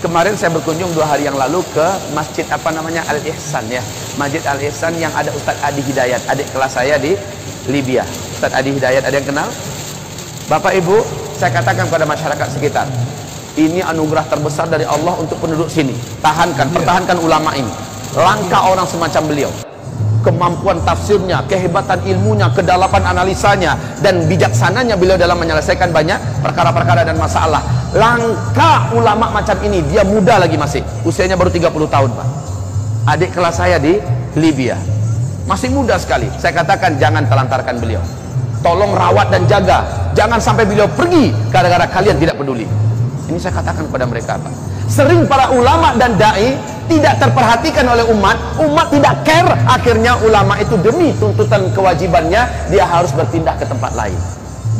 Kemarin saya berkunjung 2 hari yang lalu ke masjid apa namanya Al-Ihsan ya, Masjid Al-Ihsan yang ada Ustadz Adi Hidayat, adik kelas saya di Libya. Ustadz Adi Hidayat, ada yang kenal? Bapak Ibu, saya katakan kepada masyarakat sekitar, ini anugerah terbesar dari Allah untuk penduduk sini. Pertahankan ulama ini. Langka orang semacam beliau. Kemampuan tafsirnya, kehebatan ilmunya, kedalaman analisanya, dan bijaksananya beliau dalam menyelesaikan banyak perkara-perkara dan masalah. Langka ulama macam ini. Dia muda lagi masih, usianya baru 30 tahun Pak. Adik kelas saya di Libya, masih muda sekali. Saya katakan jangan telantarkan beliau, tolong rawat dan jaga, jangan sampai beliau pergi gara-gara kalian tidak peduli. Ini saya katakan kepada mereka Pak. Sering para ulama dan da'i tidak terperhatikan oleh umat tidak care, akhirnya ulama itu demi tuntutan kewajibannya dia harus berpindah ke tempat lain.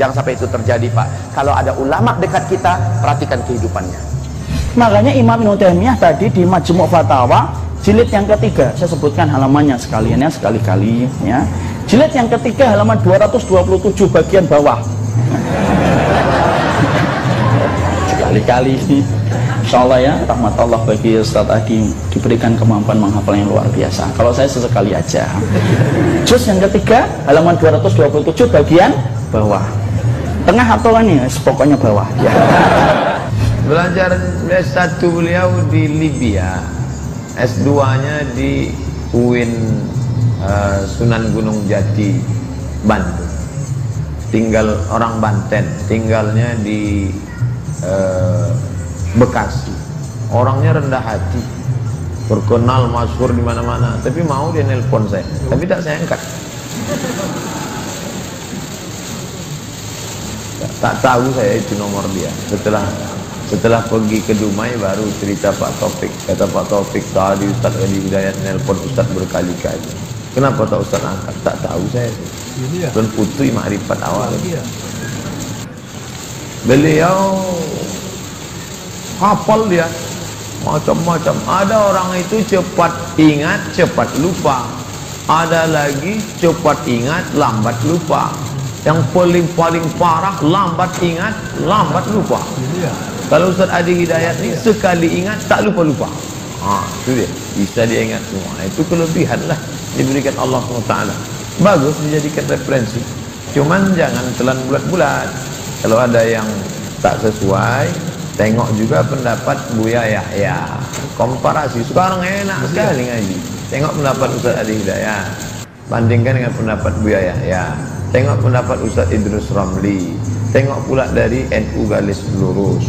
Jangan sampai itu terjadi Pak. Kalau ada ulama dekat kita, perhatikan kehidupannya. Makanya Imam Ibnu Taimiyah tadi di Majmu' Fatawa jilid yang ketiga, saya sebutkan halamannya sekalian ya, sekali-kali ya. Jilid yang ketiga halaman 227 bagian bawah. Sekali-kali insya Allah ya, rahmat Allah bagi Ustadz Adi diberikan kemampuan menghafal yang luar biasa. Kalau saya sesekali aja. Juz yang ketiga halaman 227 bagian bawah. Tengah atau ini pokoknya bawah ya. Belajar S1 beliau di Libya, S2 nya di UIN Sunan Gunung Jati, Bandung. Tinggal orang Banten, tinggalnya di Bekasi. Orangnya rendah hati, terkenal masyhur di mana-mana, tapi mau dia nelpon saya, tapi tak saya angkat. Tak tahu saya itu nomor dia. Setelah pergi ke Dumai baru cerita Pak Taufik. Kata Pak Taufik, tadi Ustaz Adi Hidayat nelpon Ustaz berkali-kali. Kenapa tak Ustaz angkat? Tak tahu saya. Dan putri makrifat awal. Beliau hafal dia macam-macam. Ada orang itu cepat ingat, cepat lupa. Ada lagi cepat ingat, lambat lupa. Yang paling parah lambat ingat, lambat lupa. Kalau Ustaz Adi Hidayat ini sekali ingat tak lupa-lupa. Itu dia, bisa dia ingat semua. Itu kelebihan lah diberikan Allah SWT. Bagus dijadikan referensi. Cuman jangan telan bulat-bulat. Kalau ada yang tak sesuai, tengok juga pendapat Buya Yahya. Komparasi. Sekarang enak sekali ngaji. Tengok pendapat Ustaz Adi Hidayat, bandingkan dengan pendapat Buya Yahya. Tengok pendapat Ustaz Idrus Ramli. Tengok pula dari NU Garis Lurus.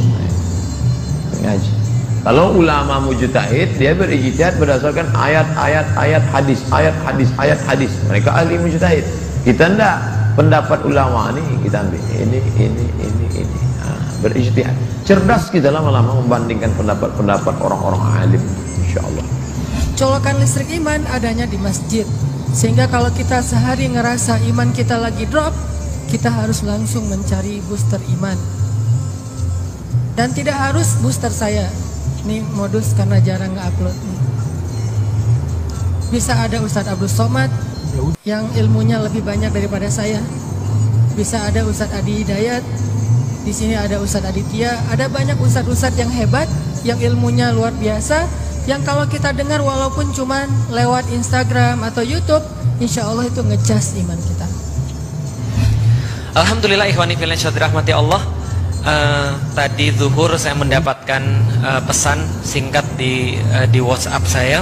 Ngaji. Kalau ulama mujtahid, dia berijtihad berdasarkan ayat-ayat hadis, ayat hadis. Mereka ahli mujtahid. Kita enggak. Pendapat ulama ini kita ambil. Ini. Berijtihad. Cerdas kita lama-lama membandingkan pendapat-pendapat orang-orang alim, insyaallah. Colokan listrik iman adanya di masjid. Sehingga kalau kita sehari ngerasa iman kita lagi drop, kita harus langsung mencari booster iman. Dan tidak harus booster saya. Ini modus karena jarang nge-upload. Bisa ada Ustadz Abdul Somad yang ilmunya lebih banyak daripada saya. Bisa ada Ustadz Adi Hidayat. Di sini ada Ustadz Aditya. Ada banyak ustadz-ustadz yang hebat, yang ilmunya luar biasa, yang kalau kita dengar walaupun cuman lewat Instagram atau YouTube, insya Allah itu ngecas iman kita. Alhamdulillah ikhwani fillah rahmati Allah. Tadi zuhur saya mendapatkan pesan singkat di WhatsApp saya.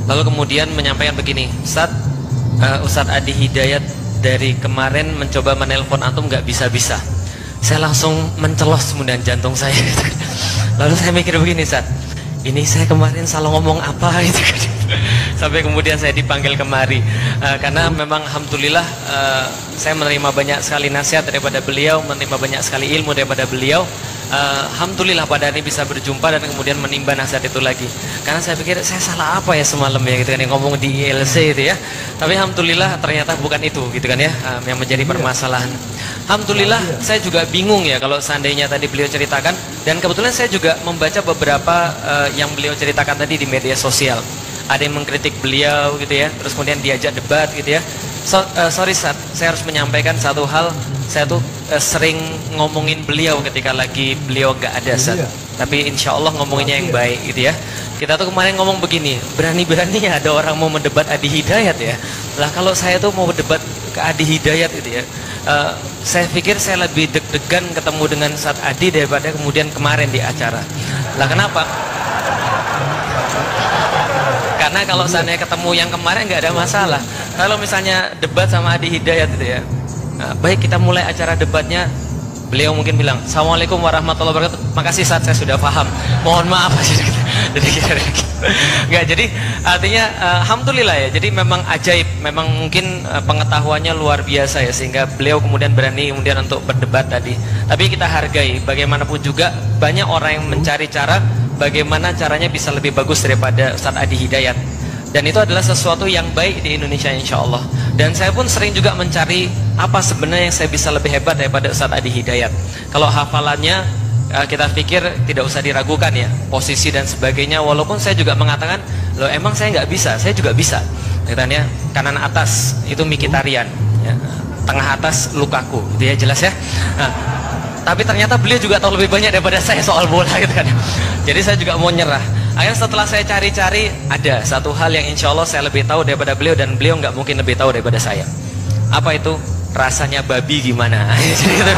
Lalu kemudian menyampaikan begini, Ustadz Adi Hidayat dari kemarin mencoba menelpon antum nggak bisa-bisa. Saya langsung mencelos kemudian jantung saya. Lalu saya mikir begini, Ustadz, ini saya kemarin salah ngomong apa gitu kan. Sampai kemudian saya dipanggil kemari karena memang alhamdulillah saya menerima banyak sekali nasihat daripada beliau, menerima banyak sekali ilmu daripada beliau. Alhamdulillah pada hari ini bisa berjumpa dan kemudian menimba nasihat itu lagi. Karena saya pikir saya salah apa ya semalam ya gitu kan, yang ngomong di ILC itu ya. Tapi alhamdulillah ternyata bukan itu gitu kan ya yang menjadi permasalahan. Alhamdulillah saya juga bingung ya kalau seandainya tadi beliau ceritakan, dan kebetulan saya juga membaca beberapa yang beliau ceritakan tadi di media sosial. Ada yang mengkritik beliau gitu ya, terus kemudian diajak debat gitu ya. Sorry Ustaz, saya harus menyampaikan satu hal, saya tuh sering ngomongin beliau ketika lagi beliau gak ada Ustaz. Tapi insya Allah ngomonginnya yang baik gitu ya. Kita tuh kemarin ngomong begini, berani-berani ya ada orang mau mendebat Adi Hidayat ya. Lah kalau saya tuh mau debat ke Adi Hidayat gitu ya, saya pikir saya lebih deg-degan ketemu dengan Ustaz Adi daripada kemudian kemarin di acara. Lah kenapa? Karena kalau seandainya ketemu yang kemarin nggak ada masalah. Kalau misalnya debat sama Adi Hidayat gitu ya, baik kita mulai acara debatnya, beliau mungkin bilang Assalamualaikum warahmatullahi wabarakatuh, makasih Ustaz saya sudah paham, mohon maaf jadi nggak, jadi artinya alhamdulillah ya, jadi memang ajaib, memang mungkin pengetahuannya luar biasa ya, sehingga beliau kemudian berani kemudian untuk berdebat tadi. Tapi kita hargai, bagaimanapun juga banyak orang yang mencari cara bagaimana caranya bisa lebih bagus daripada Ustaz Adi Hidayat, dan itu adalah sesuatu yang baik di Indonesia insya Allah. Dan saya pun sering juga mencari apa sebenarnya yang saya bisa lebih hebat daripada Ustaz Adi Hidayat. Kalau hafalannya kita pikir tidak usah diragukan ya, posisi dan sebagainya, walaupun saya juga mengatakan loh emang saya nggak bisa, saya juga bisa katanya. Kanan atas itu Mkhitaryan ya, tengah atas Lukaku itu ya, jelas ya. Nah, tapi ternyata beliau juga tahu lebih banyak daripada saya soal bola gitu kan. Jadi saya juga mau nyerah. Akhirnya setelah saya cari-cari, ada satu hal yang insya Allah saya lebih tahu daripada beliau, dan beliau nggak mungkin lebih tahu daripada saya. Apa itu? Rasanya babi gimana? Jadi gitu.